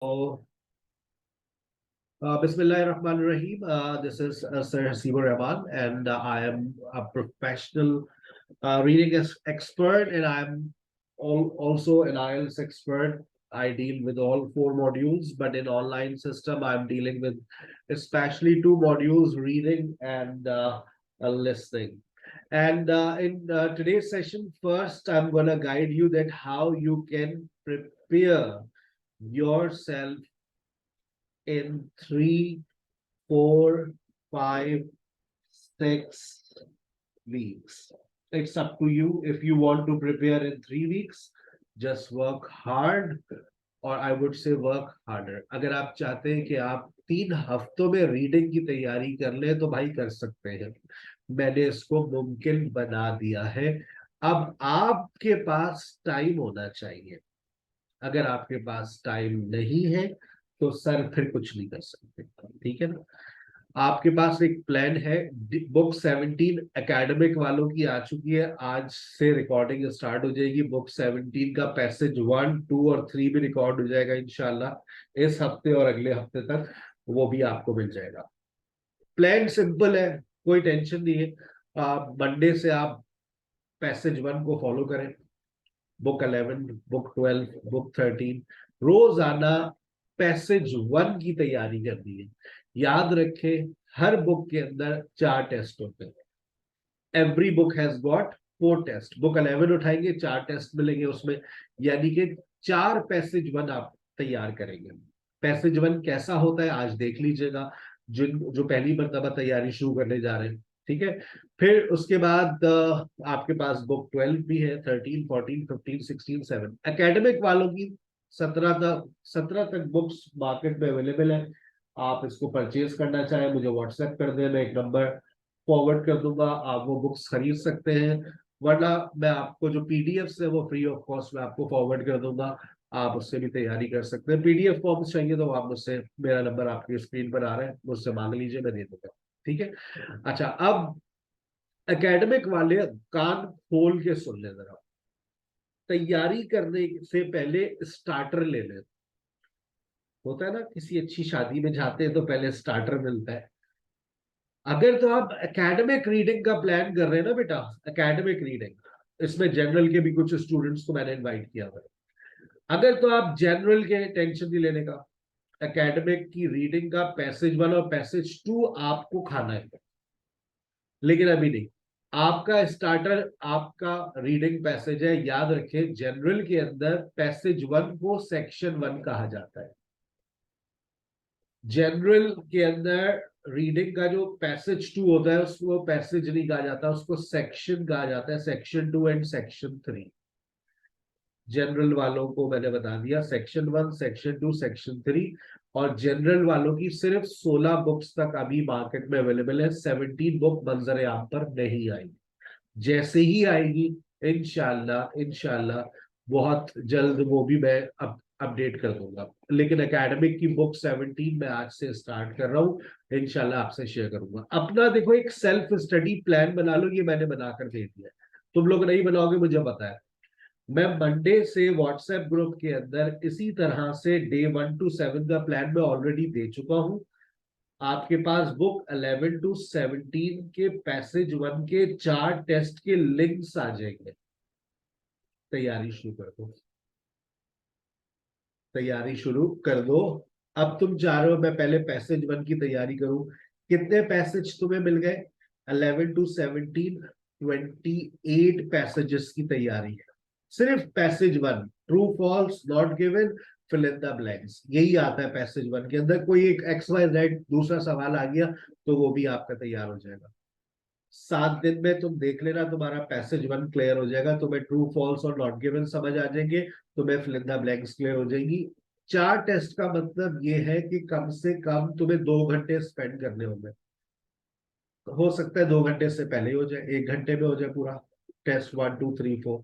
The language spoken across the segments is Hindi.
So, Bismillahirrahmanirrahim. This is Sir Hasibu Rahman, and I am a professional reading expert, and I'm also an IELTS expert. I deal with all four modules, but in online system, I'm dealing with especially two modules: reading and listening. And in today's session, first, I'm gonna guide you that how you can prepare yourself in 3, 4, 5, 6 weeks. It's up to you. If you want to prepare in 3 weeks, just work hard, और I would say work harder. अगर आप चाहते हैं कि आप 3 हफ्तों में रीडिंग की तैयारी कर ले तो भाई कर सकते हैं. मैंने इसको मुमकिन बना दिया है. अब आपके पास टाइम होना चाहिए. अगर आपके पास टाइम नहीं है तो सर फिर कुछ नहीं कर सकते. ठीक है ना. आपके पास एक प्लान है. बुक 17 एकेडमिक वालों की आ चुकी है. आज से रिकॉर्डिंग स्टार्ट हो जाएगी. बुक 17 का पैसेज 1, 2 और 3 भी रिकॉर्ड हो जाएगा इंशाल्लाह इस हफ्ते और अगले हफ्ते तक. वो भी आपको मिल जाएगा. प्लान सिंपल है, कोई टेंशन नहीं है. मंडे से आप पैसेज 1 को फॉलो करें. बुक 11, बुक 12, बुक 13 रोजाना पैसेज 1 की तैयारी करनी है. याद रखें, हर बुक के अंदर 4 टेस्ट होते हैं. Every book has got 4 test. Book 11 उठाएंगे, 4 टेस्ट मिलेंगे उसमें, यानी कि 4 पैसेज 1 आप तैयार करेंगे. पैसेज 1 कैसा होता है आज देख लीजिएगा, जो पहली मर्तबा तैयारी शुरू करने जा रहे हैं. ठीक है. फिर उसके बाद आपके पास बुक 12 भी है, 13, 14, 15, 16, 7 एकेडमिक वालों की 17 तक बुक्स मार्केट में अवेलेबल है. आप इसको परचेज करना चाहें मुझे व्हाट्सएप कर दें, मैं एक नंबर फॉरवर्ड कर दूंगा, आप वो बुक्स खरीद सकते हैं. वरना मैं आपको जो पीडीएफ है वो फ्री ऑफ कॉस्ट में आपको फॉरवर्ड कर दूंगा. आप उससे भी तैयारी कर सकते हैं. पीडीएफ फॉर्म्स चाहिए तो आप मुझसे, मेरा नंबर आपकी स्क्रीन पर आ रहा है, मुझसे मांग लीजिए, मैं दे दूंगा. ठीक है. अच्छा, अब एकेडमिक वाले कान खोल के सुन ले जरा. तैयारी करने से पहले स्टार्टर ले ले. होता है ना, किसी अच्छी शादी में जाते हैं तो पहले स्टार्टर मिलता है. अगर तो आप एकेडमिक रीडिंग का प्लान कर रहे हैं ना बेटा, एकेडमिक रीडिंग, इसमें जनरल के भी कुछ स्टूडेंट्स को मैंने इनवाइट किया हुआ है. अगर तो आप जनरल के टेंशन नहीं लेने का, एकेडमिक की रीडिंग का पैसेज 1 और पैसेज 2 आपको खाना है. लेकिन अभी नहीं. आपका स्टार्टर आपका रीडिंग पैसेज है. याद रखें, जनरल के अंदर पैसेज 1 को सेक्शन 1 कहा जाता है. जनरल के अंदर रीडिंग का जो पैसेज 2 होता है उसको पैसेज नहीं कहा जाता, उसको सेक्शन कहा जाता है. Section 2 and section 3. जनरल वालों को मैंने बता दिया, सेक्शन 1, सेक्शन 2, सेक्शन 3. और जनरल वालों की सिर्फ 16 बुक्स तक अभी मार्केट में अवेलेबल है. 17 बुक मंजर आम पर नहीं आएगी. जैसे ही आएगी इंशाल्लाह इंशाल्लाह बहुत जल्द वो भी मैं अपडेट कर दूंगा. लेकिन एकेडमिक की बुक 17 मैं आज से स्टार्ट कर रहा हूँ, इंशाल्लाह आपसे शेयर करूंगा. अपना देखो एक सेल्फ स्टडी प्लान बना लो. ये मैंने बनाकर दे दिया है, तुम लोग नहीं बनाओगे मुझे पता है. मैं मंडे से व्हाट्सएप ग्रुप के अंदर इसी तरह से डे 1 to 7 का प्लान मैं ऑलरेडी दे चुका हूं. आपके पास बुक 11 to 17 के पैसेज 1 के 4 टेस्ट के लिंक्स आ जाएंगे. तैयारी शुरू कर दो, तैयारी शुरू कर दो. अब तुम चाह रहे हो मैं पहले पैसेज 1 की तैयारी करूं. कितने पैसेज तुम्हें मिल गए? 11 to 17, 28 पैसेजेस की तैयारी है. सिर्फ passage 1, true false, not given, fill in the blanks, यही आता है पैसेज 1 के अंदर. कोई एक XYZ दूसरा सवाल आ गया तो वो भी आपका तैयार हो जाएगा. 7 दिन में तुम देख लेना, तुम्हारा पैसेज 1 क्लियर हो जाएगा. तुम्हें ट्रू फॉल्स और नॉट गिवन समझ आ जाएंगे, तुम्हें fill in the blanks clear हो जाएंगी. 4 टेस्ट का मतलब ये है कि कम से कम तुम्हें 2 घंटे स्पेंड करने होंगे. हो सकता है 2 घंटे से पहले हो जाए, 1 घंटे में हो जाए पूरा टेस्ट 1, 2, 3, 4.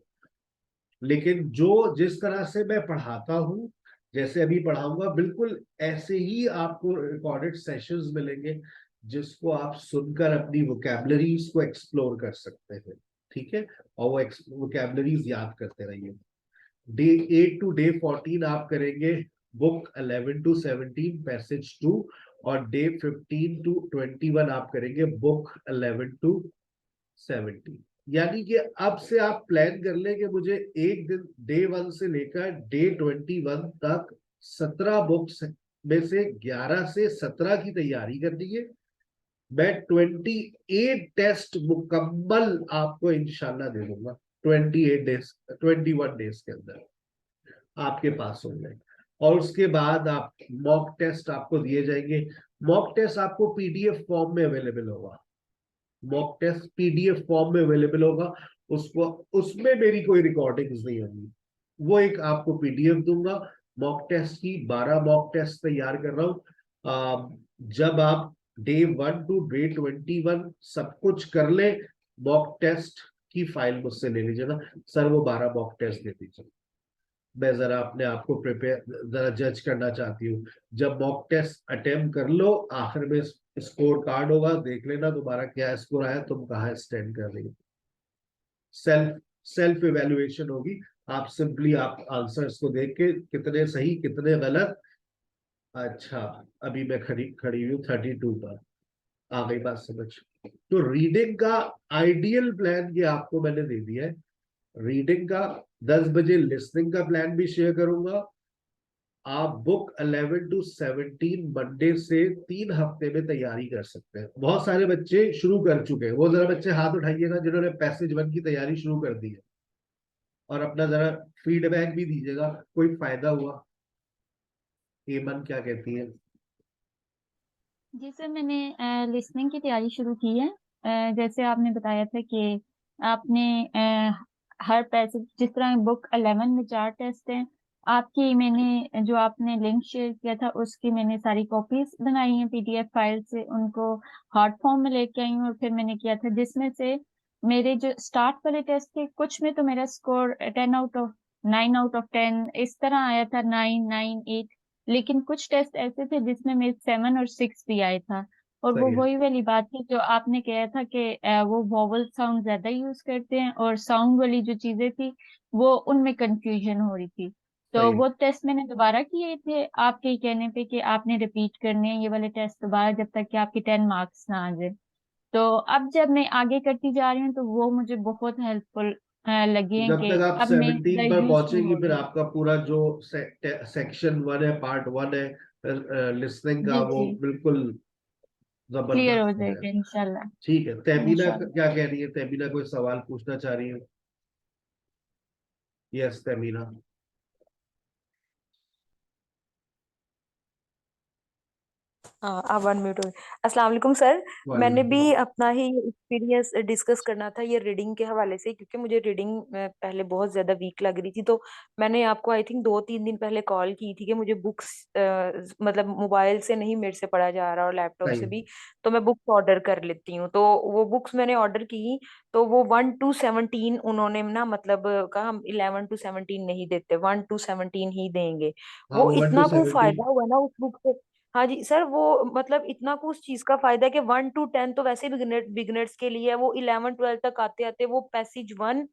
लेकिन जो जिस तरह से मैं पढ़ाता हूं, जैसे अभी पढ़ाऊंगा, बिल्कुल ऐसे ही आपको रिकॉर्डेड सेशंस मिलेंगे जिसको आप सुनकर अपनी वोकैबुलरीज को एक्सप्लोर कर सकते हैं. ठीक है. और वो वोकैबुलरीज याद करते रहिए. डे 8 to डे 14 आप करेंगे बुक 11 to 17 पैसेज 2, और डे 15 to 21 आप करेंगे बुक 11 to 17। यानी कि अब से आप प्लान कर लें कि मुझे एक दिन डे 1 से लेकर डे 21 तक 17 बुक्स में से 11 से 17 की तैयारी करनी है। मैं 28 टेस्ट मुकम्मल आपको इंशाल्लाह दे दूंगा, 28 डेज, 21 डेज के अंदर आपके पास हो जाए। और उसके बाद आप मॉक टेस्ट आपको दिए जाएंगे। मॉक टेस्ट आपको पीडीएफ फॉर्म में अवेलेबल होगा, मॉक टेस्ट पीडीएफ फॉर्म में अवेलेबल होगा। उसको, उसमें मेरी कोई रिकॉर्डिंग्स नहीं होगी, वो एक आपको पीडीएफ दूंगा। मॉक टेस्ट की 12 मॉक टेस्ट तैयार कर रहा हूं। जब आप डे 1 टू डे 21 सब कुछ कर ले, मॉक टेस्ट की फाइल मुझसे ले लीजिए ना सर, वो 12 मॉक टेस्ट दे दीजिए। मैं जरा अपने आप को प्रिपेयर, जरा जज करना चाहती हूँ। जब मॉक टेस्ट अटेम्प्ट कर लो, आखिर में स्कोर कार्ड होगा, देख लेना तुम्हारा क्या स्कोर आया, तुम कहाँ स्टैंड कर रही हो। सेल्फ सेल्फ इवेल्युएशन होगी। आप सिंपली आप आंसर्स को देख के कितने सही कितने गलत। अच्छा, अभी मैं खड़ी खड़ी हुई 32 पर, आ गई बात समझ। तो रीडिंग का आइडियल प्लान ये आपको मैंने दे दिया है। रीडिंग का 10 बजे, लिसनिंग का प्लान भी शेयर करूंगा। आप बुक 11 टू 17 मंडे से 3 हफ्ते में तैयारी कर सकते हैं। बहुत सारे बच्चे शुरू कर चुके हैं, वो जरा बच्चे हाथ उठाइएगा जिन्होंने पैसेज 1 की तैयारी शुरू कर दी है, और अपना जरा फीडबैक भी दीजिएगा, कोई फायदा हुआ। एमन क्या कहती है? जी सर, मैंने लिसनिंग की तैयारी शुरू की है। जैसे आपने बताया था कि आपने हर पैसेज, जिस तरह बुक 11 में 4 टेस्ट हैं, आपकी मैंने जो आपने लिंक शेयर किया था उसकी मैंने सारी कॉपीज बनाई हैं पीडीएफ फाइल से, उनको हार्ड फॉर्म में लेके आई हूँ और फिर मैंने किया था, जिसमें से मेरे जो स्टार्ट वाले टेस्ट थे कुछ में तो मेरा स्कोर 9 आउट ऑफ 10 इस तरह आया था, 9, 9, 8। लेकिन कुछ टेस्ट ऐसे थे जिसमें मेरे 7 और 6 भी आए था। और वो सही है। वही वाली बात थी जो आपने कहा था कि वो वॉवल साउंड ज्यादा यूज करते हैं और साउंड वाली जो चीजें थी वो उनमें कंफ्यूजन हो रही थी। तो सही है। वो टेस्ट मैंने दोबारा किए थे आपके ही कहने पे कि आपने रिपीट करने हैं ये वाले टेस्ट दोबारा जब तक कि आपके 10 मार्क्स ना आ जाए। तो अब जब मैं आगे करती जा रही हूँ तो वो मुझे बहुत हेल्पफुल लगे हैं जब कि तक आप अब मैं 17 पर यूज टू पहुंचेगी, हो फिर रही हूँ। आपका पूरा जो सेक्शन 1 है, पार्ट 1 है लिसनिंग का, जी वो जी, बिल्कुल क्लियर हो जबरदस्त हो जाएगा जाएगा। इंशाल्लाह। ठीक है, तहमीना इंशाल्लाह। क्या कह रही है? तहमीना कोई सवाल पूछना चाह रही है? यस तहमीना। हाँ, आप अनम्यूट हो। अस्सलाम वालेकुम सर। मैंने भी वालेकुम। अपना ही एक्सपीरियंस डिस्कस करना था ये रीडिंग के हवाले से, क्योंकि मुझे रीडिंग पहले बहुत ज्यादा वीक लग रही थी। तो मैंने आपको आई थिंक 2-3 दिन पहले कॉल की थी कि मुझे बुक्स मतलब मोबाइल से नहीं मेरे से पढ़ा जा रहा और लैपटॉप सही से है। भी, तो मैं बुक्स ऑर्डर कर लेती हूँ। तो वो बुक्स मैंने ऑर्डर की, तो वो 1 to 17 उन्होंने ना मतलब कहा हम 11 to 17 नहीं देते, 1 to 17 ही देंगे। हाँ, वो वो 1 to इतना को 17। फायदा हुआ ना उस बुक से। हाँ जी सर, वो मतलब इतना कुछ चीज का फायदा है कि 1 to 10 तो वैसे बिगनर्स के लिए है, वो 11-12 तक आते आते वो पैसेज 1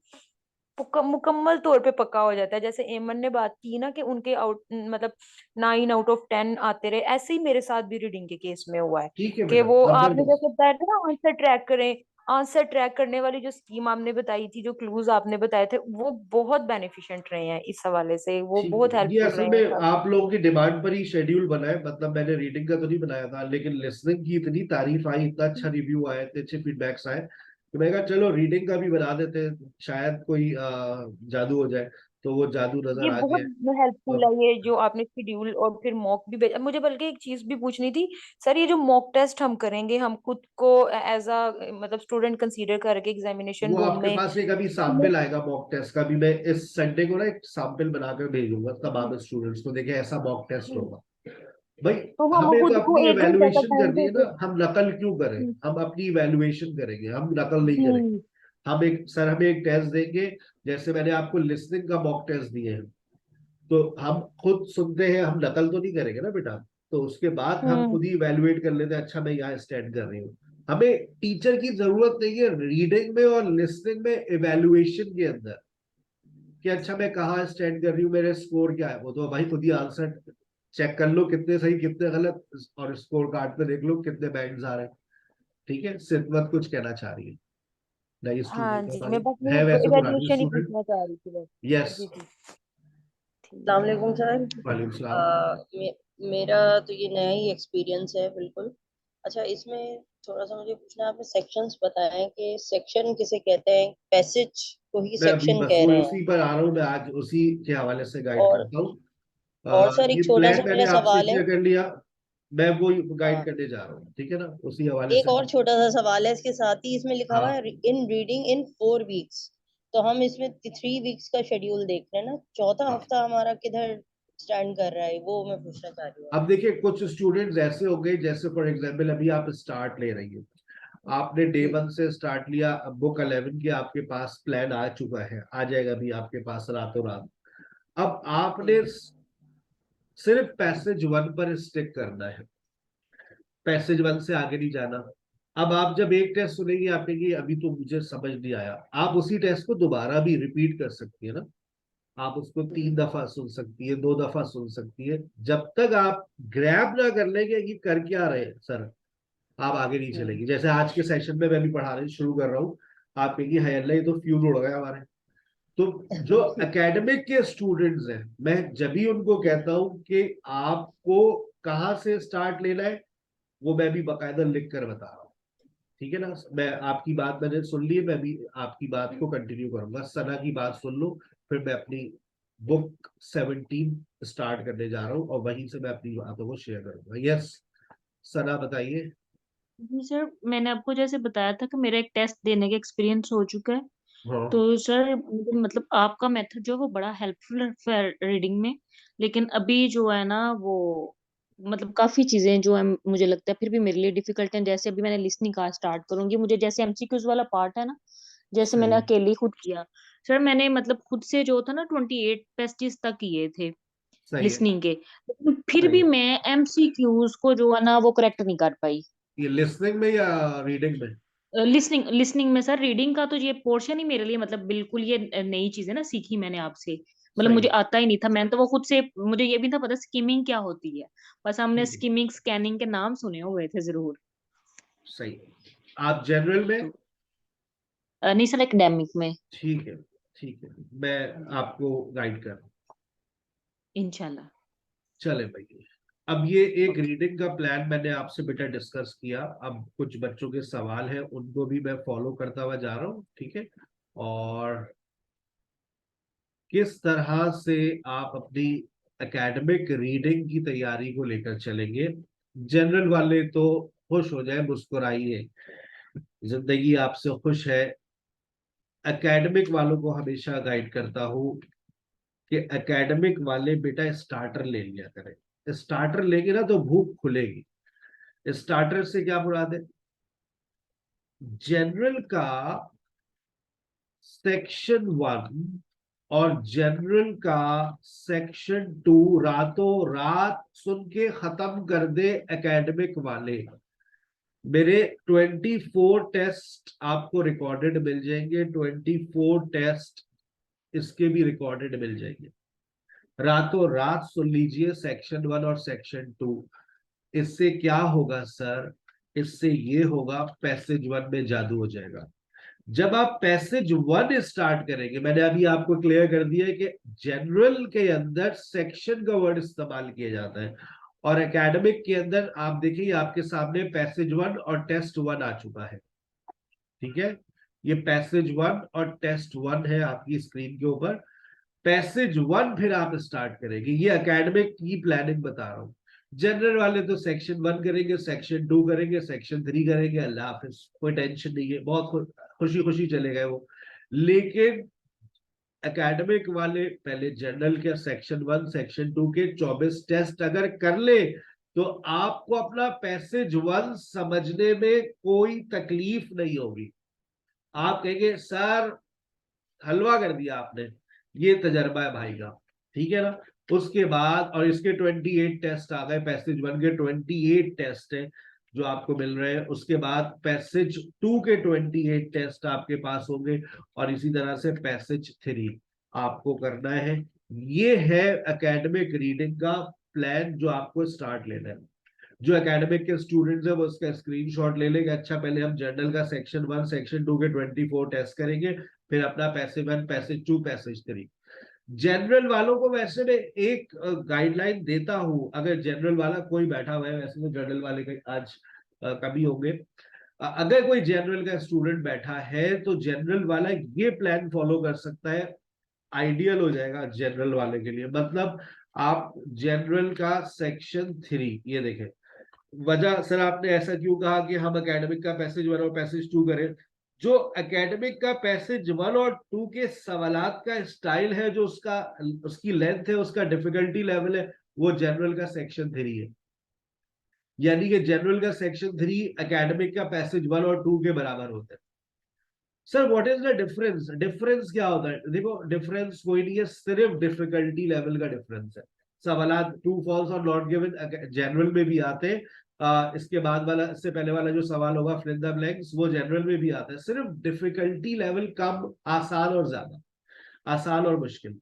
मुकम्मल तौर पे पक्का हो जाता है। जैसे एमन ने बात की ना कि उनके आउट मतलब 9 आउट ऑफ 10 आते रहे, ऐसे ही मेरे साथ भी रीडिंग के केस में हुआ है ठीक है कि बेटा, वो आपने जबरदस्त। जैसे बताया था ना आंसर ट्रैक करें। आंसर ट्रैक करने वाली जो स्कीम आपने बताई थी, जो क्लूज आपने बताए थे, वो बहुत बेनिफिशिएंट रहे हैं। इस हवाले से वो ठीक बहुत है, ये हेल्पफुल असल रहे हैं में सर। आप लोगों की डिमांड पर ही शेड्यूल बना है। मतलब मैंने रीडिंग का तो नहीं बनाया था, लेकिन लिसनिंग की इतनी तारीफ आई, इतना अच्छा रिव्यू आए, इतने अच्छे फीडबैक्स आए, तो मैं कहा चलो रीडिंग का भी बना देते हैं, शायद कोई जादू हो जाए। तो वो जादू नजर ये आ बहुत जाए। हेल्पफुल है और ये जो आपने शेड्यूल और फिर मॉक भी भेजा मुझे। बल्कि एक चीज भी पूछनी थी सर, ये जो मॉक टेस्ट हम करेंगे, हम खुद को एज अ मतलब स्टूडेंट कंसीडर करके एग्जामिनेशन वो रूम आपके में पास एक अभी हमें- सैंपल आएगा मॉक टेस्ट का भी, मैं इस संडे को ना एक सैंपल बनाकर भेजूंगा तमाम स्टूडेंट्स को, देखे ऐसा मॉक टेस्ट होगा। भाई, तो हम हमें तो खुद को अपनी 1 घंटे का इवैल्यूएशन टाइम करनी है देते। ना, हम नकल क्यों करें? हम अपनी इवैल्यूएशन करेंगे, हम नकल नहीं करेंगे। जी। हम एक सर हमें एक टेस्ट देंगे, जैसे मैंने आपको लिसनिंग का मॉक टेस्ट दिए हैं, तो हम खुद सुनते हैं, हम नकल तो नहीं करेंगे ना बेटा। तो उसके बाद हम हम्म। खुद ही इवेल्युएट कर लेते हैं, अच्छा मैं यहाँ स्टैंड कर रही हूँ। हमें टीचर की जरूरत नहीं है रीडिंग में और लिसनिंग में, इवेल्युएशन के अंदर, कि अच्छा मैं कहाँ स्टैंड कर रही हूँ, मेरे स्कोर क्या है, वो तो भाई खुद ही आंसर चेक कर लो कितने सही कितने गलत, और स्कोर कार्ड पे देख लो कितने बैंड्स आ रहे हैं। ठीक है, सिद्मत कुछ कहना चाह रही है। नाइस टू हाँ मीट जी, मैं भाई, बस है ये वैसे पुरानी इवेल्युएशन ही स्टूडेंट। पूछना चाह रही थी बस। यस। जी जी ठीक है। अस्सलामुअलैकुम सर। वालेकुम सलाम। मेरा तो ये नया ही एक्सपीरियंस है बिल्कुल। अच्छा, इसमें थोड़ा सा मुझे पूछना है, आपने सेक्शंस बताए हैं कि सेक्शन किसे कहते हैं, पैसेज को ही मैं अभी सेक्शन बस कह वो रहे हैं। उसी पर आ रहा हूँ, मैं आज उसी के हवाले से गाइड और करता हूँ। और सर ये एक छोटा सा प्लान मैंने मेरा आपसे सवाल है। शेयर कर लिया, मैं वो गाइड हाँ, करने जा रहा हूँ, ठीक है ना, उसी हवाले एक से। और छोटा सा सवाल है इसके साथ ही। इसमें लिखा हुआ हाँ है इन रीडिंग इन 4 वीक्स, तो हम इसमें 3 वीक्स का शेड्यूल देख रहे हैं ना, चौथा हाँ। हफ्ता हमारा किधर स्टैंड कर रहा है, वो मैं पूछना चाह रही हूँ अब देखिए कुछ स्टूडेंट्स ऐसे हो गए, जैसे फॉर एग्जांपल अभी आप स्टार्ट ले रही है, आपने डे जी। 1 से स्टार्ट लिया, अब बुक 11 की आपके पास प्लान आ चुका है, आ जाएगा भी आपके पास रातों रात। अब आपने जी। सिर्फ पैसेज 1 पर स्टिक करना है, पैसेज 1 से आगे नहीं जाना। अब आप जब एक टेस्ट सुनेंगे आप कहेंगे अभी तो मुझे समझ नहीं आया, आप उसी टेस्ट को दोबारा भी रिपीट कर सकती है ना, आप उसको 3 दफा सुन सकती है, 2 दफा सुन सकती है, जब तक आप ग्रैब ना कर लेंगे कि कर क्या रहे हैं सर, आप आगे नहीं हम्म। चलेंगे। जैसे आज के सेशन में मैं भी पढ़ाने शुरू कर रहा हूँ, आप कहेंगे हाय अल्लाह ये तो फ्यूज उड़ गया हमारे। तो जो एकेडमिक के स्टूडेंट्स हैं, मैं जब भी उनको कहता हूं कि आपको कहाँ से स्टार्ट लेना है, वो मैं भी बाकायदा लिख कर बता रहा हूँ। ठीक है ना, मैं आपकी बात मैंने सुन ली है, मैं भी आपकी बात को कंटिन्यू करूंगा। सना की बात सुन लो, फिर मैं अपनी बुक 17 स्टार्ट करने जा रहा हूँ और वहीं से मैं अपनी बातों को शेयर करूंगा। यस सना बताइए। जी सर, मैंने आपको जैसे बताया था कि मेरा एक टेस्ट देने का एक्सपीरियंस हो चुका है। हाँ तो सर मुझे मतलब आपका मेथड जो है वो बड़ा हेल्पफुल है रीडिंग में। लेकिन अभी जो है ना वो मतलब काफी चीजें जो है मुझे लगता है फिर भी मेरे लिए डिफिकल्ट हैं। जैसे अभी मैंने लिसनिंग का स्टार्ट करूंगी, मुझे जैसे एमसीक्यूज वाला पार्ट है ना, जैसे मैंने सही अकेले ही खुद किया। सर मैंने मतलब खुद से जो था ना 28 पेजेस तक किए थे सही है। लिसनिंग के, लेकिन फिर सही भी है। मैं एमसीक्यूज को जो है ना वो करेक्ट नहीं कर पाई। ये लिसनिंग में या रीडिंग में? लिसनिंग लिसनिंग में सर, रीडिंग का तो ये पोर्शन ही मेरे लिए मतलब बिल्कुल ये नई चीज है ना, सीखी मैंने आपसे। मतलब सही मुझे है। आता ही नहीं था, मैंने तो वो खुद से, मुझे ये भी नहीं था पता स्किमिंग क्या होती है। बस हमने ठीक है। स्किमिंग स्कैनिंग के नाम सुने हुए थे जरूर। सही है। आप जनरल में? तो नहीं सर, एकेडमिक में। ठीक है। ठीक है, मैं आपको गाइड कर रहा हूँ। इंशाल्लाह। चले भाई, अब ये एक ओके। रीडिंग का प्लान मैंने आपसे बेटा डिस्कस किया, अब कुछ बच्चों के सवाल हैं उनको भी मैं फॉलो करता हुआ जा रहा हूँ, ठीक है। और किस तरह से आप अपनी एकेडमिक रीडिंग की तैयारी को लेकर चलेंगे। जनरल वाले तो खुश हो जाए, मुस्कुराइए, जिंदगी आपसे खुश है। एकेडमिक वालों को हमेशा गाइड करता हूँ कि एकेडमिक वाले बेटा स्टार्टर ले लिया करें, स्टार्टर लेंगे ना तो भूख खुलेगी। स्टार्टर से क्या मुराद है? जनरल का सेक्शन 1 और जनरल का सेक्शन 2 रातों रात सुन के खत्म कर दे एकेडमिक वाले। मेरे 24 टेस्ट आपको रिकॉर्डेड मिल जाएंगे, 24 टेस्ट इसके भी रिकॉर्डेड मिल जाएंगे। रातों रात सुन लीजिए सेक्शन 1 और सेक्शन 2। इससे क्या होगा सर, इससे ये होगा पैसेज 1 में जादू हो जाएगा। जब आप पैसेज 1 स्टार्ट करेंगे, मैंने अभी आपको क्लियर कर दिया है कि जनरल के अंदर सेक्शन का वर्ड इस्तेमाल किया जाता है, और एकेडमिक के अंदर आप देखिए आपके सामने पैसेज 1 और टेस्ट 1 आ चुका है। ठीक है, ये पैसेज 1 और टेस्ट 1 है आपकी स्क्रीन के ऊपर। पैसेज 1 फिर आप स्टार्ट करेंगे, ये एकेडमिक की प्लानिंग बता रहा हूं। जनरल वाले तो सेक्शन 1 करेंगे, सेक्शन 2 करेंगे, सेक्शन 3 करेंगे, अल्लाह हाफिज, कोई टेंशन नहीं है, बहुत खुशी खुशी चले गए वो। लेकिन एकेडमिक वाले पहले जनरल के सेक्शन 1 सेक्शन 2 के 24 टेस्ट अगर कर ले तो आपको अपना पैसेज 1 समझने में कोई तकलीफ नहीं होगी। आप कहेंगे सर हलवा कर दिया आपने, ये तजर्बा है भाई का, ठीक है ना। उसके बाद और इसके 28 टेस्ट आ गए, पैसेज 1 के 28 टेस्ट है जो आपको मिल रहे हैं। उसके बाद पैसेज 2 के 28 टेस्ट आपके पास होंगे, और इसी तरह से पैसेज 3 आपको करना है। ये है एकेडमिक रीडिंग का प्लान जो आपको स्टार्ट लेना है। जो एकेडमिक के स्टूडेंट्स है वो उसका स्क्रीनशॉट ले लेंगे, अच्छा पहले हम जर्नल का सेक्शन 1 सेक्शन 2 के 24 टेस्ट करेंगे, फिर अपना पैसेज 1 पैसेज 2 पैसेज 3। जनरल वालों को वैसे मैं एक गाइडलाइन देता हूं, अगर जनरल वाला कोई बैठा हुआ है, वैसे तो जनरल वाले के आज कभी होंगे, अगर कोई जनरल का स्टूडेंट बैठा है तो जनरल वाला ये प्लान फॉलो कर सकता है, आइडियल हो जाएगा जनरल वाले के लिए। मतलब आप जनरल का सेक्शन 3, ये देखें वजह सर आपने ऐसा क्यों कहा कि हम एकेडमिक का पैसेज 1 और पैसेज 2 करें, जो एकेडमिक का पैसेज 1 और 2 के सवालात का स्टाइल है, जो उसका उसकी लेंथ है, उसका डिफिकल्टी लेवल है, वो जनरल का सेक्शन 3 है। यानी कि जनरल का सेक्शन 3 एकेडमिक का पैसेज 1 और 2 के बराबर होता है। Sir what is the difference? Difference क्या होता है? देखो डिफरेंस कोई नहीं है, सिर्फ डिफिकल्टी लेवल का डिफरेंस है। सवालात ट्रू फॉल्स और नॉट गिवन जनरल में भी आते हैं, इसके बाद वाला, इससे पहले वाला जो सवाल होगा फिल इन द ब्लैंक्स, वो जनरल में भी आता है। सिर्फ डिफिकल्टी लेवल कम, आसान और ज्यादा, आसान और मुश्किल।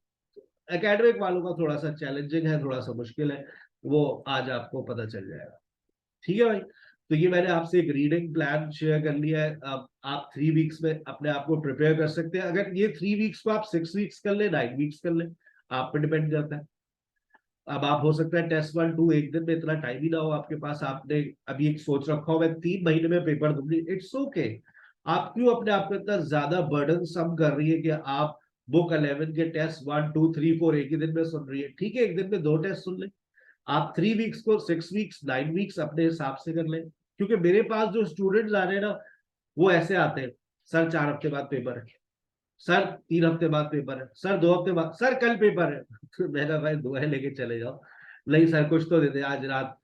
एकेडमिक वालों का थोड़ा सा चैलेंजिंग है, थोड़ा सा मुश्किल है, वो आज आपको पता चल जाएगा। ठीक है भाई, तो ये मैंने आपसे एक रीडिंग प्लान शेयर कर लिया है। अब आप 3 वीक्स में अपने आप को प्रिपेयर कर सकते हैं। अगर ये 3 वीक्स को आप 6 वीक्स कर ले, 9 वीक्स कर ले, आप पे डिपेंड करता है। अब आप हो सकता है टेस्ट 1 2 एक दिन में, इतना टाइम ही ना हो आपके पास, आपने अभी एक सोच रखा हो मैं 3 महीने में पेपर दूंगी, इट्स ओके। आप क्यों अपने आप को इतना ज्यादा बर्डन सम कर रही है कि आप बुक 11 के टेस्ट 1 2 3 4 एक ही दिन में सुन रही है? ठीक है, एक दिन में 2 टेस्ट सुन ले। आप 3 वीक्स को 6 वीक्स 9 वीक्स अपने हिसाब से कर लें। क्योंकि मेरे पास जो स्टूडेंट्स आ रहे हैं ना, वो ऐसे आते हैं, सर 4 हफ्ते बाद पेपर है, सर 3 हफ्ते बाद पेपर है, सर 2 हफ्ते बाद, सर कल पेपर है। तो मैंने भाई दुआएं लेके चले जाओ, नहीं सर कुछ तो दे दे आज रात।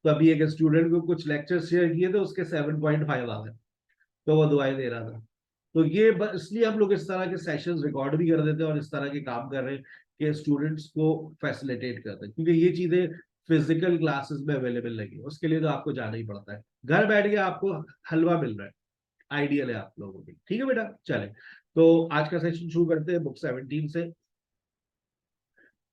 तो अभी एक स्टूडेंट को कुछ लेक्चर शेयर किए थे, उसके 7.5 आ गए, तो वो दुआएं दे रहा था। तो ये इसलिए हम लोग इस तरह के सेशंस रिकॉर्ड भी कर देते हैं और इस तरह के काम कर रहे हैं कि स्टूडेंट्स को फैसिलिटेट करते हैं, क्योंकि ये चीजें फिजिकल क्लासेस में अवेलेबल नहीं है, उसके लिए तो आपको जाना ही पड़ता है। घर बैठ के आपको हलवा मिल रहा है, आइडियल है आप लोगों की। ठीक है बेटा, चले तो आज का सेशन शुरू करते हैं बुक 17 से।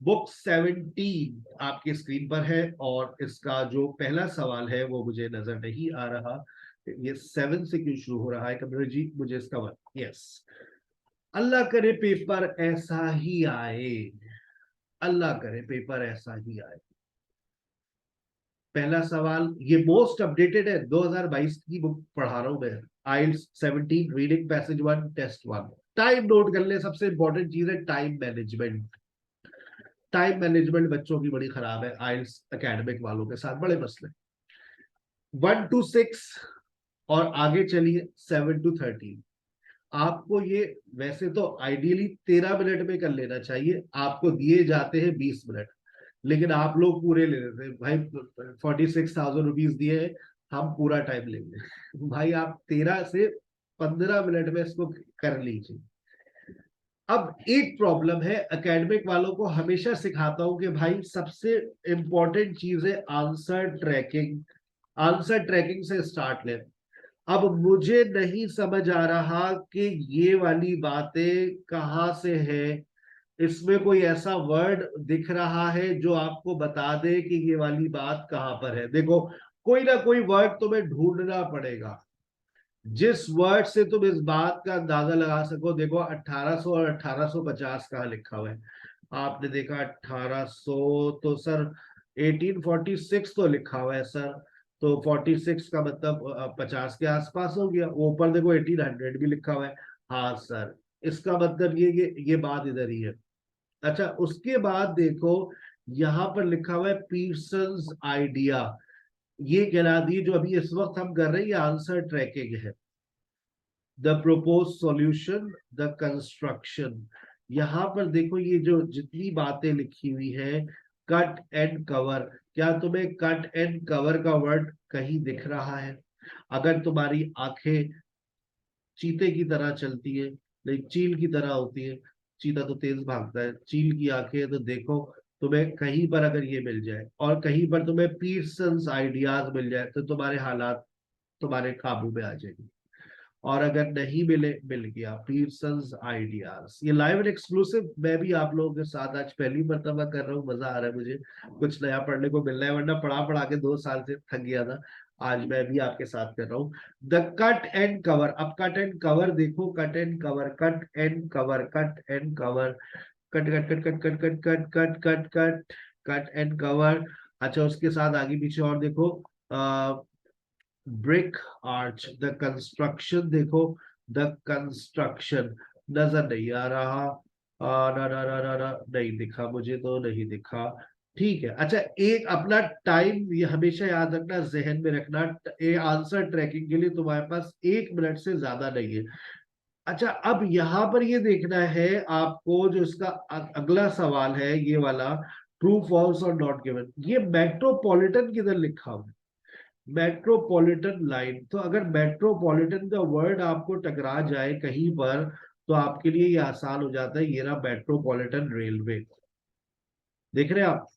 बुक 17 आपकी स्क्रीन पर है और इसका जो पहला सवाल है वो मुझे नजर नहीं आ रहा, ये 7 से क्यों शुरू हो रहा है कमर जी, मुझे इसका यस। अल्लाह करे पेपर ऐसा ही आए, अल्लाह करे पेपर ऐसा ही आए। पहला सवाल, ये मोस्ट अपडेटेड है, 2022 की बुक पढ़ा रहा हूं मैं, IELTS 17 reading passage 1 test 1। Time note कर ले, सबसे इंपॉर्टेंट चीज है टाइम मैनेजमेंट। टाइम मैनेजमेंट बच्चों की बड़ी खराब है, आइल्स एकेडमिक वालों के साथ बड़े मसले। 1 to 6 और आगे चलिए 7 to 13। आपको ये वैसे तो आइडियली 13 मिनट में कर लेना चाहिए, आपको दिए जाते हैं 20 मिनट, लेकिन आप लोग पूरे ले लेते हैं भाई। 46,000 रुपीज दिए हैं, हम पूरा टाइम लेंगे। भाई आप 13 से 15 मिनट में इसको कर लीजिए। अब एक प्रॉब्लम है, एकेडमिक वालों को हमेशा सिखाता हूं कि भाई सबसे इंपॉर्टेंट चीज है आंसर ट्रैकिंग। आंसर ट्रैकिंग से स्टार्ट लें। अब मुझे नहीं समझ आ रहा कि ये वाली बातें कहाँ से है, इसमें कोई ऐसा वर्ड दिख रहा है जो आपको बता दे कि ये वाली बात कहाँ पर है। देखो कोई ना कोई वर्ड तुम्हें ढूंढना पड़ेगा, जिस वर्ड से तुम इस बात का अंदाजा लगा सको। देखो 1800 और 1850 कहाँ लिखा हुआ है? आपने देखा 1800, तो सर 1846 तो लिखा हुआ है सर, तो 46 का मतलब 50 के आसपास हो गया। ऊपर देखो 1800 भी लिखा हुआ है। हाँ सर, इसका मतलब ये बात इधर ही है। अच्छा, उसके बाद देखो यहाँ पर लिखा हुआ है पीर्सन्स आइडिया। ये गिना दी जो अभी इस वक्त हम कर रहे हैं, ये आंसर ट्रैकिंग है। The propose solution, the construction. यहाँ पर देखो ये जो जितनी बातें लिखी हुई है, कट एंड कवर, क्या तुम्हें कट एंड कवर का वर्ड कहीं दिख रहा है? अगर तुम्हारी आंखें चीते की तरह चलती है, नहीं चील की तरह होती है, चीता तो तेज भागता है, चील की आंखें, तो देखो तुम्हें कहीं पर अगर ये मिल जाए और कहीं पर तुम्हें पीर्सन्स आइडियाज मिल जाए, तो तुम्हारे हालात तुम्हारे काबू में आ जाएंगे। और अगर नहीं मिले, मिल गया पीयर्सन्स आइडियाज। ये लाइव एंड एक्सक्लूसिव मैं भी आप लोगों के साथ आज पहली मर्तबा कर रहा हूँ, मजा आ रहा है मुझे, कुछ नया पढ़ने को मिल रहा है, वरना पढ़ा पढ़ा के 2 साल से थक गया था। आज मैं भी आपके साथ कर रहा हूँ। The cut and cover. अब कट एंड कवर देखो, cut and cover, cut and cover, cut and cover, cut cut cut cut cut cut cut cut cut cut cut and cover. अच्छा, उसके साथ आगे पीछे और देखो, ब्रिक आर्च, द कंस्ट्रक्शन देखो, द कंस्ट्रक्शन नजर नहीं आ रहा, ना ना ना ना ना नहीं दिखा, मुझे तो नहीं दिखा। ठीक है। अच्छा, एक अपना टाइम ये हमेशा याद रखना, जहन में रखना, ये आंसर ट्रैकिंग के लिए तुम्हारे पास 1 मिनट से ज्यादा नहीं है। अच्छा, अब यहां पर ये देखना है आपको, जो इसका अगला सवाल है ये वाला, ट्रू फॉल्स और नॉट गिवन। ये मेट्रोपॉलिटन किधर लिखा हुआ है? Metropolitan line. तो अगर मेट्रोपॉलिटन का वर्ड आपको टकरा जाए कहीं पर, तो आपके लिए ये आसान हो जाता है। ये रहा मेट्रोपॉलिटन रेलवे, देख रहे हैं आप,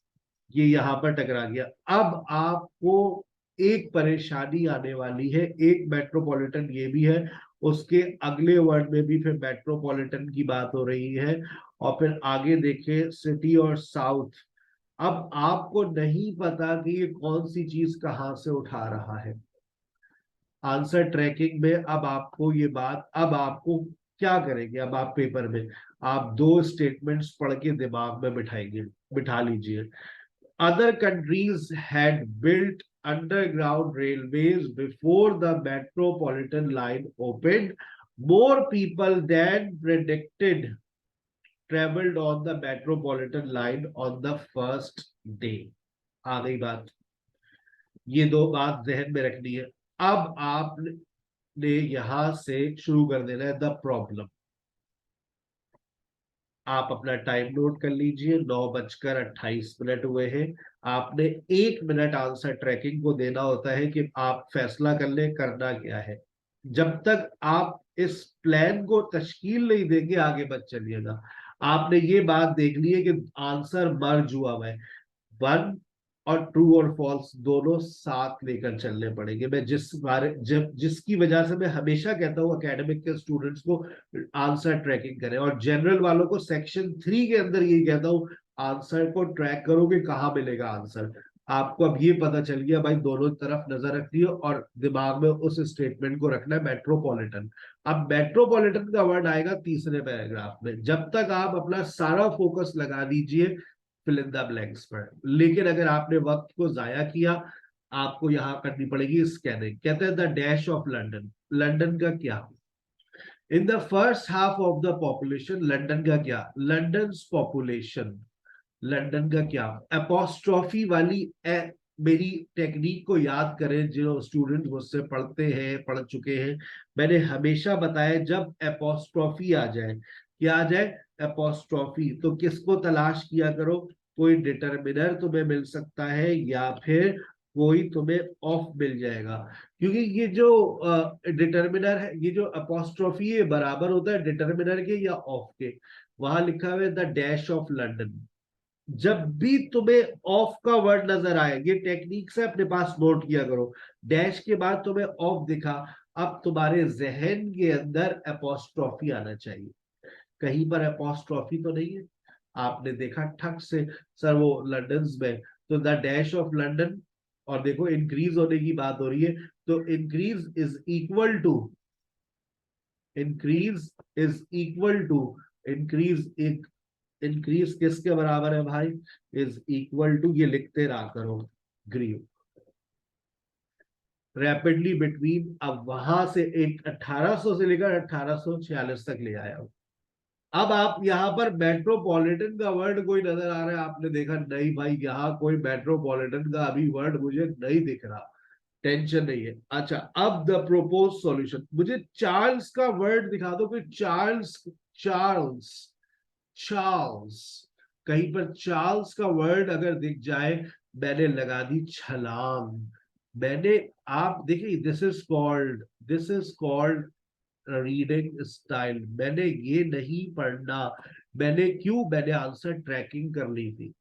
ये यहां पर टकरा गया। अब आपको एक परेशानी आने वाली है, एक मेट्रोपॉलिटन ये भी है, उसके अगले वर्ड में भी फिर मेट्रोपॉलिटन की बात हो रही है, और फिर आगे देखें सिटी और साउथ। अब आपको नहीं पता कि ये कौन सी चीज कहां से उठा रहा है। आंसर ट्रैकिंग में अब आपको ये बात, अब आपको क्या करेंगे, अब आप पेपर में आप 2 स्टेटमेंट्स पढ़ के दिमाग में बिठाएंगे, बिठा लीजिए। Other countries had built underground railways before the metropolitan line opened. More people than predicted traveled on the metropolitan line on the first day. आ गई बात, ये 2 बात जहन में रखनी है। अब आपने यहां से शुरू कर देना है द प्रॉब्लम। आप अपना टाइम नोट कर लीजिए, 9:28 हुए हैं। आपने 1 मिनट आंसर ट्रैकिंग को देना होता है कि आप फैसला कर ले करना क्या है। जब तक आप इस प्लान को तश्कील नहीं देंगे, आगे मत चलिएगा। आपने ये बात देख ली है कि आंसर मर्ज हुआ है, 1 और ट्रू और फॉल्स दोनों साथ लेकर चलने पड़ेंगे। मैं जिसकी वजह से मैं हमेशा कहता हूं एकेडमिक के स्टूडेंट्स को आंसर ट्रैकिंग करें, और जनरल वालों को सेक्शन 3 के अंदर यही कहता हूं, आंसर को ट्रैक करो कि कहां मिलेगा आंसर। आपको अब ये पता चल गया भाई, दोनों तरफ नजर रखनी है और दिमाग में उस स्टेटमेंट को रखना है, मेट्रोपॉलिटन। अब मेट्रोपॉलिटन का वर्ड आएगा तीसरे पैराग्राफ में। जब तक आप अपना सारा फोकस लगा दीजिए फिल इन द ब्लैंक्स पर, लेकिन अगर आपने वक्त को जाया किया, आपको यहां करनी पड़ेगी स्कैनिंग। कहते हैं the dash of London. London का क्या? In the first half of the population, London का क्या? London population. लंदन का क्या? एपोस्ट्रॉफी वाली मेरी टेक्निक को याद करें, जो स्टूडेंट मुझसे पढ़ते हैं, पढ़ चुके हैं। मैंने हमेशा बताया जब एपोस्ट्रॉफी आ जाए, क्या आ जाए? एपोस्ट्रॉफी, तो किसको तलाश किया करो? कोई डिटर्मिनर तुम्हें मिल सकता है, या फिर कोई तुम्हें ऑफ मिल जाएगा। क्योंकि ये जो डिटर्मिनर है, ये जो अपोस्ट्रोफी है, बराबर होता है डिटर्मिनर के या ऑफ के। वहां लिखा हुआ है द डैश ऑफ लंदन। जब भी तुम्हें ऑफ का वर्ड नजर आए, ये टेक्निक से अपने पास नोट किया करो, डैश के बाद तुम्हें ऑफ दिखा, अब तुम्हारे जहन के अंदर अपोस्ट्रोफी आना चाहिए। कहीं पर अपोस्ट्रोफी तो नहीं है। आपने देखा ठक से सर वो लंदन में, तो द डैश ऑफ लंदन, और देखो इंक्रीज होने की बात हो रही है, तो increase is equal to, increase is equal to, increase एक, इंक्रीज किसके बराबर है भाई? इज इक्वल टू, ये लिखते रहा करो, ग्रीव रैपिडली बिटवीन। अब वहां से एक 1800 से लेकर 1846 तक ले आया हूं। अब आप यहाँ पर मेट्रोपॉलिटन का वर्ड कोई नजर आ रहा है? आपने देखा नहीं भाई, यहाँ कोई मेट्रोपॉलिटन का अभी वर्ड मुझे नहीं दिख रहा। टेंशन नहीं है। अच्छा, अब द प्रोपोज सॉल्यूशन। मुझे चार्ल्स का वर्ड दिखा दो कोई। चार्ल्स, चार्ल्स, चार्ल्स, कहीं पर चार्ल्स का वर्ड अगर दिख जाए, मैंने लगा दी छलांग। मैंने, आप देखिए, this is called reading style. मैंने ये नहीं पढ़ना। मैंने क्यों? मैंने आंसर ट्रैकिंग कर ली थी,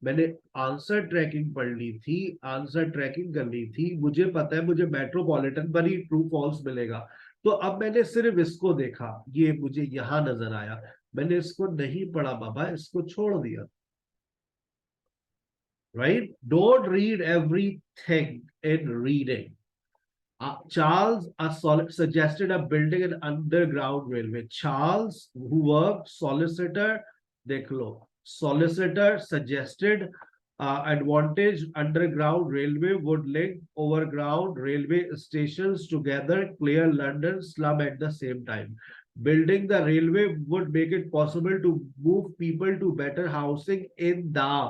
मैंने आंसर ट्रैकिंग पढ़ ली थी, आंसर ट्रैकिंग कर ली थी। मुझे पता है मुझे मेट्रोपॉलिटन पर ही ट्रू फॉल्स मिलेगा। तो अब मैंने सिर्फ इसको देखा, ये मुझे यहां नजर आया, मैंने इसको नहीं पढ़ा बाबा, इसको छोड़ दिया। Right, don't read everything in reading. Charles suggested a building an underground railway. Charles, who worked solicitor, देख लो, solicitor suggested advantage underground railway would link overground railway stations together, clear London slum at the same time. Building the railway would make it possible to move people to better housing in the.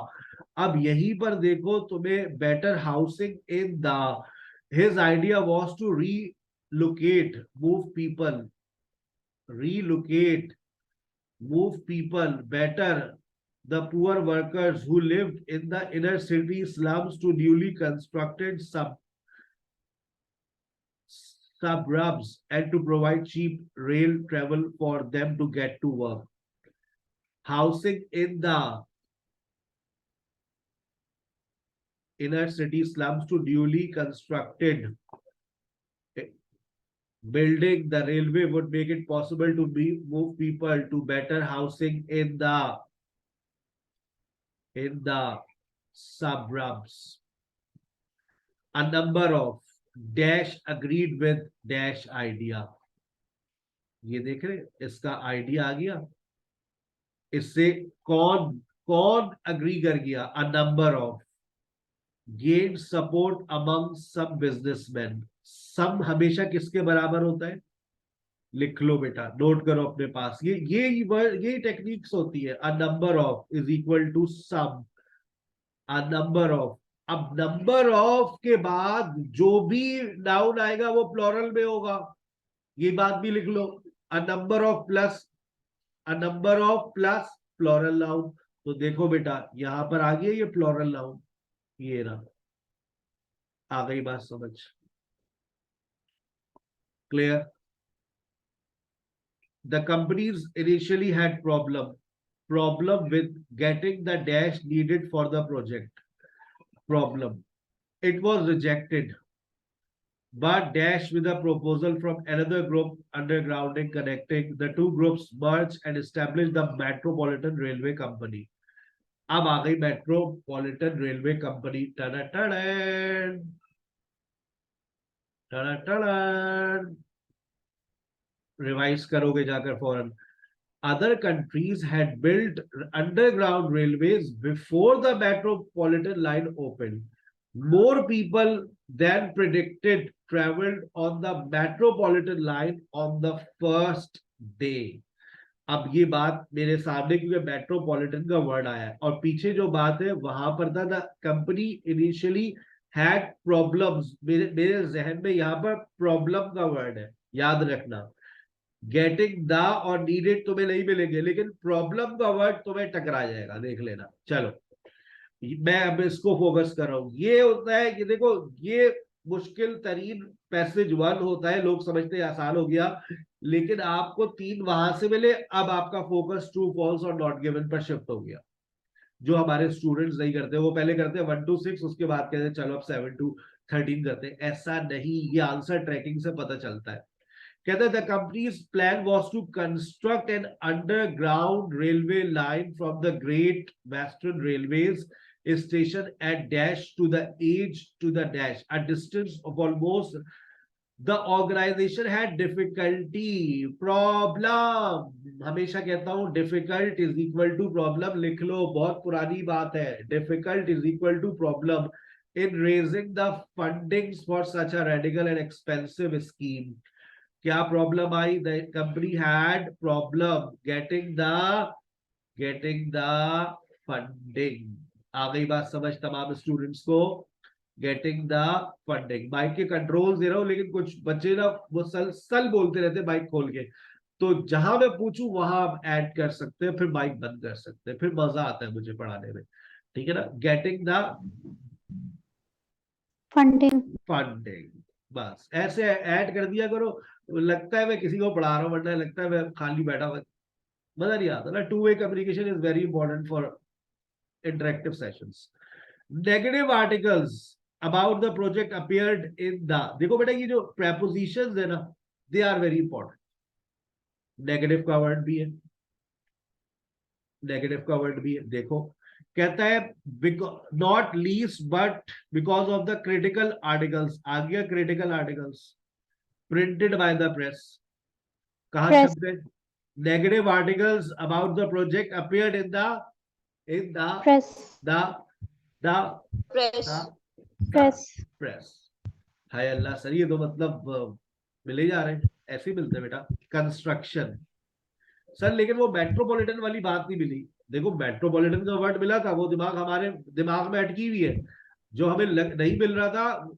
अब यहीं पर देखो तुम्हें better housing in the. His idea was to relocate, move people better the poor workers who lived in the inner city slums to newly constructed suburbs and to provide cheap rail travel for them to get to work. Housing in the inner city slums to newly constructed building the railway would make it possible to move people to better housing in the suburbs. A number of dash agreed with dash idea. ये देख रहे, इसका आइडिया आ गया, इससे कौन अग्री कर गया? A number of gained support among some businessmen. सम हमेशा किसके बराबर होता है? लिख लो बेटा, नोट करो अपने पास, ये टेक्निक्स होती है। A number of is equal to sum. A number of, अब नंबर ऑफ के बाद जो भी नाउन आएगा वो प्लूरल में होगा, ये बात भी लिख लो। A number of plus plural noun. तो देखो बेटा, यहां पर आ गया ये प्लूरल नाउन, ये ना, आ गई बात समझ? Clear? The companies initially had problem with getting the dash needed for the project. It was rejected, but dash with a proposal from another group undergrounding connecting the two groups merged and established the Metropolitan Railway Company. अब आ गई मेट्रोपॉलिटन रेलवे कंपनी। रिवाइज करोगे जाकर फौरन। Other countries had built underground railways before the metropolitan line opened. More people than predicted traveled on the metropolitan line on the first day. अब ये बात मेरे सामने, क्योंकि मेट्रोपॉलिटन का वर्ड आया है और पीछे जो बात है वहां पर था, the company initially had problems. मेरे जहन में यहाँ पर प्रॉब्लम का वर्ड है, याद रखना। गेटिंग द और नीडेड तुम्हें नहीं मिलेंगे, लेकिन प्रॉब्लम का वर्ड तुम्हें टकरा जाएगा, देख लेना। चलो, मैं अब इसको फोकस कर रहा हूं। ये होता है कि देखो, ये मुश्किल तरीन पैसेज 1 होता है, लोग समझते हैं आसान हो गया, लेकिन आपको 3 वहां से मिले। अब आपका फोकस ट्रू फॉल्स और नॉट गिवन पर शिफ्ट हो गया, जो हमारे स्टूडेंट्स नहीं करते। वो पहले करते हैं 1 to 6, उसके बाद कहते हैं चलो अब 7 to 13 करते हैं। ऐसा नहीं, ये आंसर ट्रैकिंग से पता चलता है। कहते हैं the company's plan was to construct an underground railway line from the great western railways station at dash to the edge to the dash, a distance of almost. The organization had difficulty, problem, हमेशा कहता हूं difficult is equal to problem, लिख लो, बहुत पुरानी बात है। difficult is equal to problem in raising the fundings for such a radical and expensive scheme. क्या problem I? The company had problem getting the funding. आ गई बात समझ तमाम स्टूडेंट्स को? Getting the funding. माइक के कंट्रोल दे रहा हूं, लेकिन कुछ बच्चे ना वो सल बोलते रहते माइक खोल के, तो जहां मैं पूछूं वहां आप ऐड कर सकते हैं, फिर माइक बंद कर सकते हैं, फिर मजा आता है मुझे पढ़ाने में, ठीक है ना? गेटिंग द फंडिंग, बस ऐसे ऐड कर दिया करो। लगता है मैं किसी को पढ़ा रहा हूं, वरना लगता है मैं खाली बैठा हुआ, मजा नहीं आता ना। 2-way communication is very important for interactive sessions. Negative articles about the project appeared in the, देखो बेटा ये जो prepositions है ना, they are very important. Negative का वर्ड भी है, नेगेटिव का वर्ड भी है, देखो कहता है not least but because of the critical articles, आ गया critical articles printed by the press, कहा Press. छपते, negative articles about the project appeared in the Press. The press Press. Press. हाय अल्लाह सर, ये तो मतलब मिले जा रहे हैं, ऐसे ही मिलते हैं बेटा। कंस्ट्रक्शन सर, लेकिन वो मेट्रोपॉलिटन वाली बात नहीं मिली। देखो मेट्रोपॉलिटन का वर्ड मिला था, वो दिमाग हमारे दिमाग में अटकी हुई है, जो हमें नहीं मिल रहा था।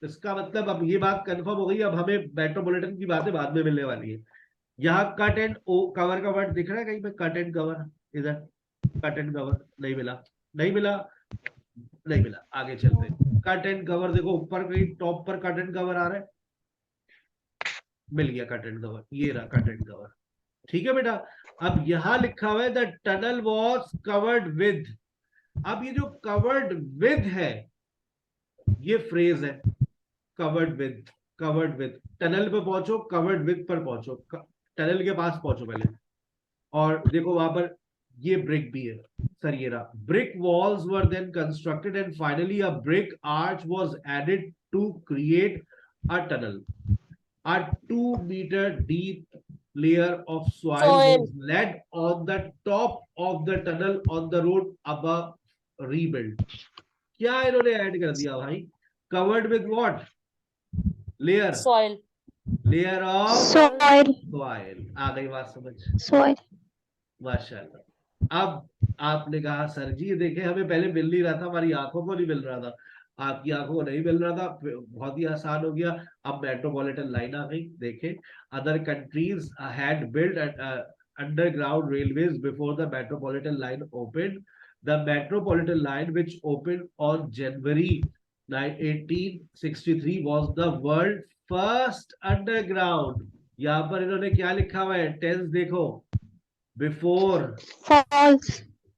इसका मतलब अब ये बात कंफर्म हो गई, अब हमें मेट्रोपॉलिटन की बातें बाद में मिलने वाली है। यहाँ कट एंड कवर का वर्ड दिख रहा है कहीं पे, कट एंड कवर, इधर कट एंड कवर नहीं मिला, नहीं मिला, नहीं मिला, आगे चलते हैं। कट एंड कवर देखो ऊपर कहीं टॉप पर कट एंड कवर आ रहा है, मिल गया कट एंड कवर, ये रहा कट एंड कवर, ठीक है बेटा। अब यहां लिखा हुआ है the tunnel was covered with, अब ये जो कवर्ड विद है ये फ्रेज है, covered with, covered with, tunnel पे पहुंचो, कवर्ड विद पर पहुंचो, टनल के पास पहुंचो पहले, और देखो वहां पर ये ब्रिक भी है सर, ये रहा, brick walls were then constructed and finally a brick arch was added to create a tunnel, a 2 meter deep layer of soil was laid on the top of the tunnel on the road above rebuild। क्या इन्होंने ऐड कर दिया भाई, covered with what layer, soil, layer of Soil. soil। आ गई बात समझ, Soil. माशाल्लाह। अब आपने कहा सर जी देखे हमें पहले मिल नहीं रहा था, हमारी आंखों को नहीं मिल रहा था, आपकी आंखों को नहीं मिल रहा था, बहुत ही आसान हो गया। अब मेट्रोपॉलिटन लाइन आ गई, देखे other countries had build underground railways before the metropolitan line open, the metropolitan line which open on January 1863 was the world first underground. यहाँ पर इन्होंने क्या लिखा हुआ है, टेंस देखो, बिफोर, False.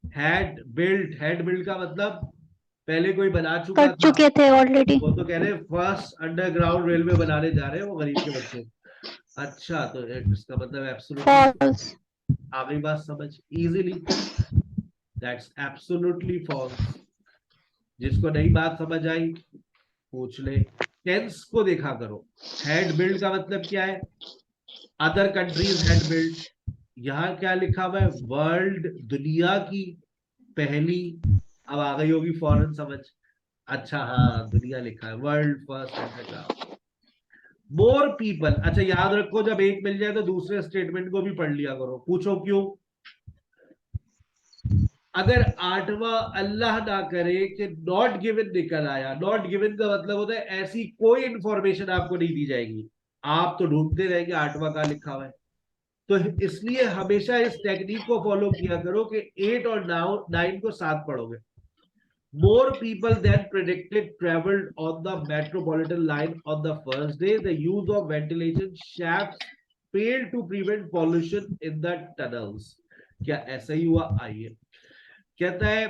हैड बिल्ड का मतलब पहले कोई बना चुका कर था, चुके थे ऑलरेडी। वो तो कह रहे फर्स्ट अंडरग्राउंड रेलवे बनाने जा रहे हैं वो गरीब के बच्चे। अच्छा तो इसका मतलब एब्सोल्युटली, False. आ गई बात समझ इजीली, दैट्स एब्सोल्युटली फॉल्स। जिसको नई बात समझ आई पूछ ले। टेंस को देखा करो, हैड बिल्ड का मतलब क्या है, अदर कंट्रीज हैड बिल्ड, यहाँ क्या लिखा हुआ है, वर्ल्ड, दुनिया की पहली, अब आ गई होगी फॉरेन समझ, अच्छा हाँ दुनिया लिखा है, world first underground, more people. अच्छा याद रखो जब एक मिल जाए तो दूसरे स्टेटमेंट को भी पढ़ लिया करो, पूछो क्यों। अगर आठवां अल्लाह ना करे कि नॉट गिवन निकल आया, नॉट गिवन का मतलब होता है ऐसी कोई इंफॉर्मेशन आपको नहीं दी जाएगी, आप तो ढूंढते रहेंगे आठवां का लिखा हुआ है। तो इसलिए हमेशा इस टेक्निक को फॉलो किया करो कि 8 और 9 को साथ पढ़ोगे। More people than predicted traveled on the metropolitan line on the first day. The use of ventilation shafts failed to prevent pollution in the tunnels. क्या ऐसा ही हुआ, आइए कहता है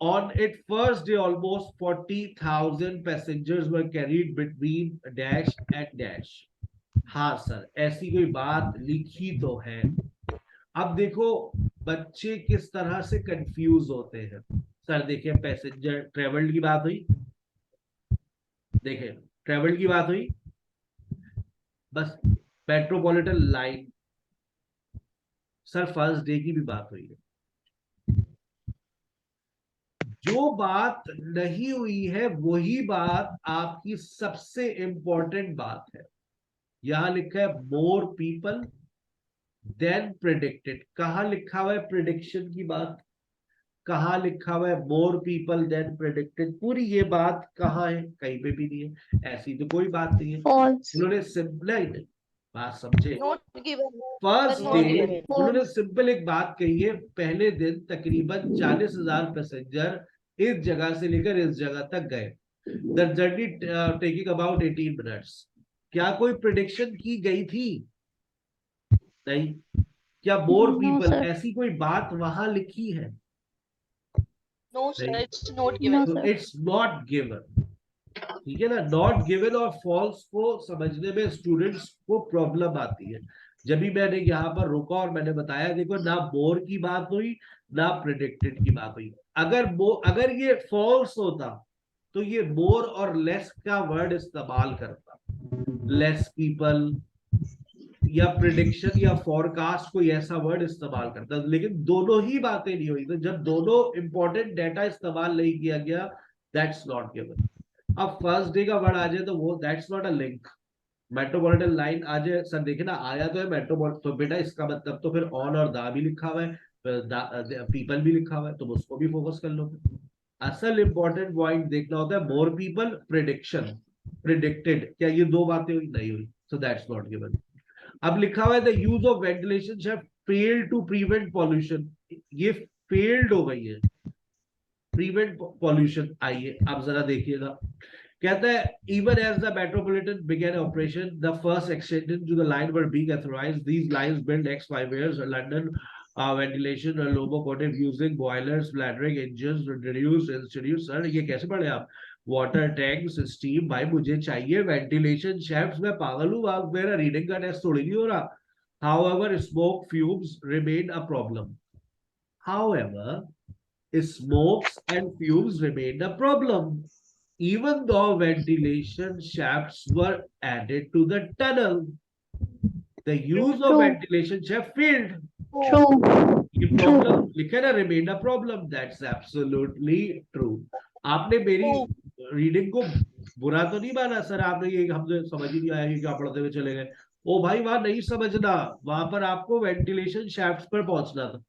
on its first day almost 40,000 passengers were carried between dash and dash। हाँ सर ऐसी कोई बात लिखी तो है। अब देखो बच्चे किस तरह से कंफ्यूज होते हैं। सर देखिए पैसेंजर ट्रेवल्ड की बात हुई, देखिए ट्रेवल्ड की बात हुई, बस metropolitan line, sir first day की भी बात हुई है। जो बात नहीं हुई है वही बात आपकी सबसे इंपॉर्टेंट बात है। यहां लिखा है मोर पीपल देन प्रेडिक्टेड, कहां लिखा हुआ है प्रिडिक्शन की बात, कहां लिखा हुआ है मोर पीपल देन प्रेडिक्टेड, पूरी ये बात कहां है, कहीं पे भी नहीं है, ऐसी तो कोई बात नहीं है। False. उन्होंने सिंपल बात समझे, note given first not day given। उन्होंने सिंपल एक बात कही है, पहले दिन तकरीबन 40,000 पैसेंजर इस जगह से लेकर इस जगह तक गए, the journey taking about 18 minutes. क्या कोई प्रिडिक्शन की गई थी, नहीं। क्या मोर No, पीपल sir. ऐसी कोई बात वहां लिखी है, नो सर नहीं। It's not No, given. So sir. it's not given। ठीक है ना, नॉट गिवन और फॉल्स को समझने में स्टूडेंट्स को प्रॉब्लम आती है। जब भी मैंने यहाँ पर रुका और मैंने बताया, देखो ना मोर की बात हुई ना प्रिडिक्टेड की बात हुई। अगर ये फॉल्स होता तो ये मोर और लेस का वर्ड इस्तेमाल करता, लेस पीपल या प्रिडिक्शन या फॉरकास्ट कोई ऐसा वर्ड इस्तेमाल करता, लेकिन दोनों ही बातें नहीं हुई। तो जब दोनों इंपॉर्टेंट डेटा इस्तेमाल नहीं किया गया, दैट्स नॉट गिवन। अब फर्स्ट डे का वर्ड आ जाए तो वो that's not a link. Metropolitan line आ जाए, सर देखे ना आया तो है मेट्रोपॉलिटन, तो बेटा इसका मतलब तो फिर ऑन और दा भी लिखा हुआ है, पीपल भी लिखा हुआ है, तो उसको भी फोकस कर लो। असल इंपॉर्टेंट पॉइंट देखना होता है मोर पीपल, प्रिडिक्शन, प्रिडिक्टेड, क्या ये दो बातें हुई? नहीं हुई, सो दैट्स नॉट गिवन। अब लिखा हुआ है the use of ventilation have failed to prevent pollution, ये फेल्ड हो गई है, प्रिवेंट पॉल्यूशन। आइए अब जरा देखिएगा, कहता है even as the metropolitan began operation, the first extension to the line were being authorized. These lines built next 5 years. London ventilation and locomotive using boilers, bladdering engines, reduced institute. Sir ये कैसे पढ़े आप? वाटर टैंक्स, स्टीम, भाई मुझे चाहिए वेंटिलेशन शैफ्ट्स। मैं पागल हूँ, आप मेरा रीडिंग का टेस्ट थोड़ी नहीं हो रहा। However, smoke fumes remained a problem. However, smokes and fumes remained a problem, even though ventilation shafts were added to the tunnel. The use of True. ventilation shaft failed. True. ये प्रॉब्लम लिखा है ना, remained a problem. That's absolutely true. आपने मेरी रीडिंग को बुरा तो नहीं माना सर, आपने ये हमसे समझ ही नहीं आया कि क्या पढ़ते हुए चले गए। ओ भाई वहां नहीं समझना, वहां पर आपको वेंटिलेशन शैफ्ट पर पहुंचना था,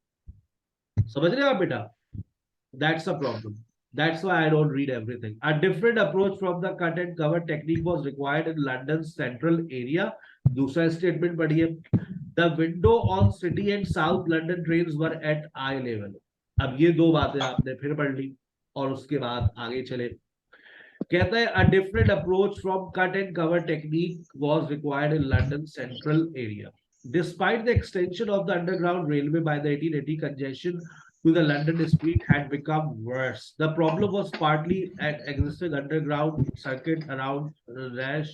समझ रहे हो आप बेटा? That's a problem. That's why I don't read everything. A different approach from the cut and cover technique was required in London's central area. दूसरा statement पढ़िए, the window on city and south London trains were at eye level. अब ये दो बातें आपने फिर पढ़ ली और उसके बाद आगे चले। कहता है a different approach from cut and cover technique was required in London's central area. Despite the extension of the underground railway by the 1880, congestion to the London street had become worse. The problem was partly an existing underground circuit around Rash,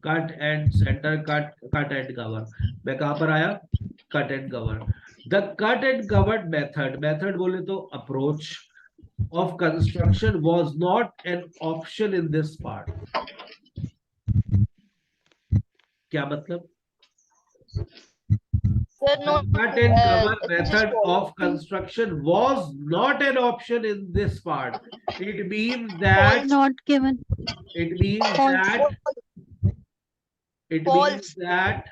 cut and center, cut and cover. मैं कहाँ पर आया? Cut and cover. The cut and covered method बोले तो approach of construction was not an option in this part. क्या मतलब? Cut and cover method of construction was not an option in this part. It means that Not given. it means that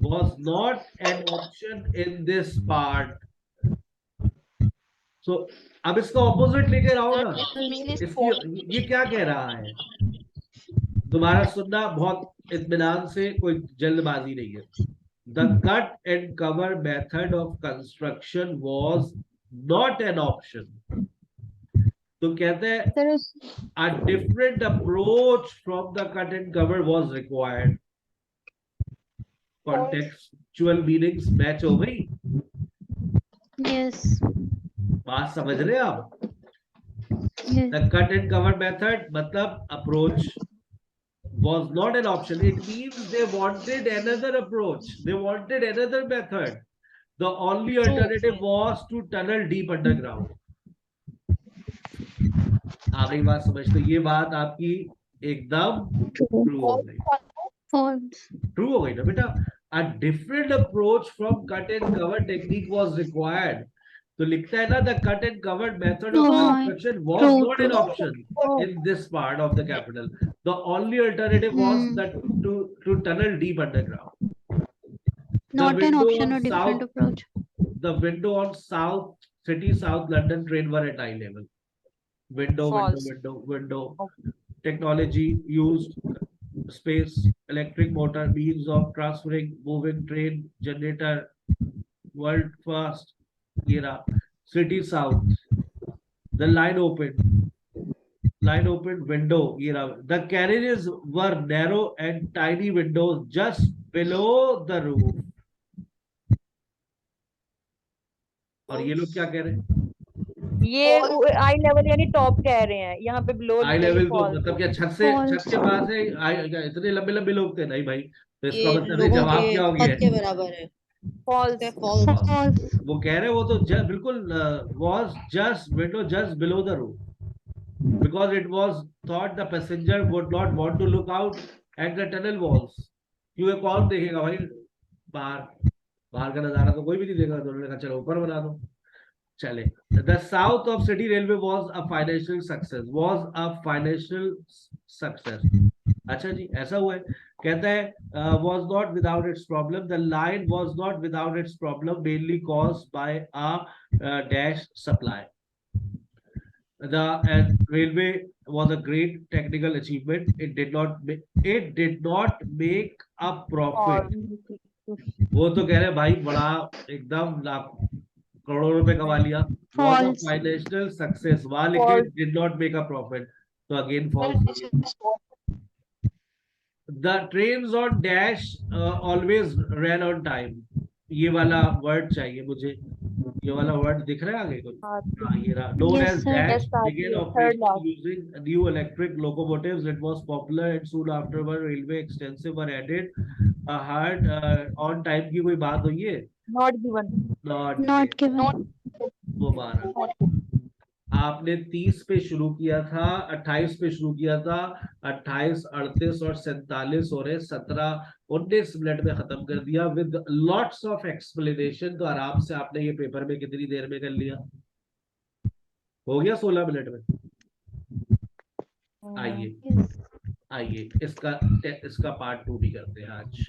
was not an option in this part. So अब इसका ऑपोजिट लेकर आओ ना, इसकी ये क्या कह रहा है? दोबारा सुनना बहुत इत्मीनान से, कोई जल्दबाजी नहीं है। The cut and cover method of construction was not an option. तो कहते हैं a different approach from the cut and cover was required. Contextual meanings match हो गई? Yes. बात समझ रहे हैं आप? Yes. The cut and cover method मतलब approach was not an option. It means they wanted another approach. They wanted another method. The only alternative was to tunnel deep underground. आ गई बात समझ? तो ये बात आपकी एकदम ट्रू हो गई। False. ट्रू हो गई ना बेटा? A different approach from cut and cover technique was required. तो लिखता है ना, the cut and covered method of construction was not an option in this part of the capital. The only alternative was that to tunnel deep underground. Not an option, a different approach. The window on city south London train were at eye level. Window. Technology used space, electric motor, means of transferring, moving train, generator, world first. City south, the line opened, window. The carriages were narrow and tiny windows just below the roof. और ये लोग क्या कह रहे हैं? ये आई लेवल यानी टॉप कह रहे हैं, यहाँ पे बिलो आई लिखा है, ये लेवल तो false मतलब है। क्या छत के पास है क्या इतने लंबे लंबे लोग थे? नहीं भाई, तो इसका ये मतलब ये लोगों जवाब के क्या हो कद गया? के बराबर है, False। फॉल्स। वो कह रहे हैं वो तो बिल्कुल was just window just below the roof because it was thought the passenger would not want to look out at the tunnel walls। क्योंकि कौन देखेगा भाई बाहर, बाहर का नजारा तो कोई भी नहीं देखेगा, तो उन्होंने कहा चलो ऊपर बना दो। चले, the south of city railway was a financial success, was a financial success. अच्छा जी, ऐसा हुआ है। कहता है was not without its problem, the line was not without its problem mainly caused by a dash supply. The railway was a great technical achievement. It did not make a profit। वो तो कह रहे हैं भाई बड़ा एकदम लाख करोड़ों रुपए कमा लिया। Was a financial success। वहां लिखे False। did not make a profit, तो again Sir, false. this is false. The trains on dash always ran on time। ये वाला वर्ड चाहिए मुझे, ये वाला वर्ड दिख रहा है आगे कुछ? हाँ, हाँ, ये रहा। Known as dash Yes, sir, began third operation last। using new electric locomotives। It was popular and soon afterward railway extensive were added। hard on time की कोई बात हुई है? Not given। Not given। दोबारा आपने 30 पे शुरू किया था, 28 पे शुरू किया था, 28, 38 और 47 हो रहे, 17-19 मिनट में खत्म कर दिया विद लॉट्स ऑफ एक्सप्लेनेशन। तो आराम से आपने ये पेपर में कितनी देर में कर लिया? हो गया 16 मिनट में। आइए आइए इसका पार्ट 2 भी करते हैं आज।